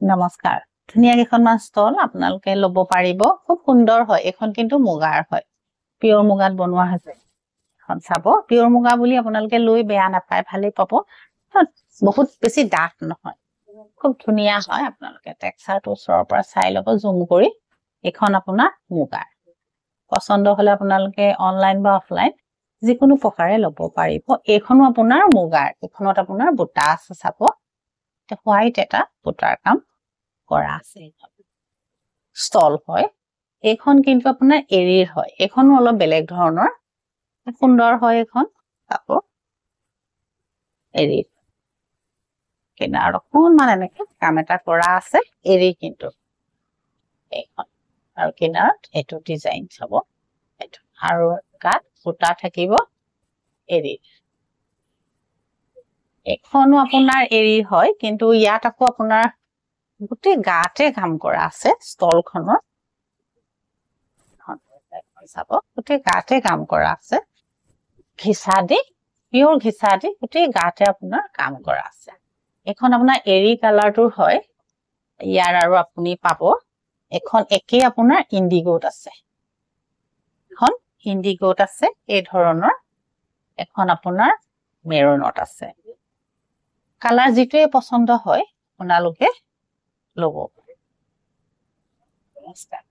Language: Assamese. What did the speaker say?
নমস্কাৰ ধুনিয়া কেইখনমান ষ্টল আপোনালোকে ল'ব পাৰিব খুব সুন্দৰ হয় এখন কিন্তু মুগাৰ হয় পিয়ৰ মুগাত বনোৱা হৈছে এখন চাব পিয়ৰ মুগা বুলি আপোনালোকে লৈ বেয়া নাপায় ভালেই পাব বহুত বেছি ডাঠ নহয় খুব ধুনিয়া হয় আপোনালোকে টেক্সচাৰটো ওচৰৰ পৰা চাই ল'ব জুম কৰি এখন আপোনাৰ মুগাৰ পছন্দ হলে আপোনালোকে অনলাইন বা অফলাইন যিকোনো প্ৰকাৰে ল'ব পাৰিব এইখনো আপোনাৰ মুগাৰ এখনত আপোনাৰ বুটা আছে চাব হোৱাইট এটা বুটাৰ কাম কৰা আছে ষ্টল হয় এইখন কিন্তু আপোনাৰ এৰিৰ হয় এইখনো অলপ বেলেগ ধৰণৰ সুন্দৰ হয় এখন চাব এৰি কিনাৰ অকণমান এনেকে কাম এটা কৰা আছে এৰি কিন্তু এইখন আৰু কিনাৰত এইটো ডিজাইন চাব এইটো আৰু গাত বুটা থাকিব এৰি এখনো আপোনাৰ এৰি হয় কিন্তু ইয়াত আকৌ আপোনাৰ গোটেই গাতে কাম কৰা আছে ষ্টলখনৰ চাব গোটেই গাতে কাম কৰা আছে ঘিচা দি পিয়ৰ ঘিচা দি গোটেই গাতে আপোনাৰ কাম কৰা আছে এখন আপোনাৰ এৰি কালাৰটোৰ হয় ইয়াৰ আৰু আপুনি পাব এখন একেই আপোনাৰ ইণ্ডিগোত আছে এখন ইণ্ডিগোত আছে এই ধৰণৰ এখন আপোনাৰ মেৰুনত আছে কালাৰ যিটোৱে পছন্দ হয় আপোনালোকে ল'ব নমস্কাৰ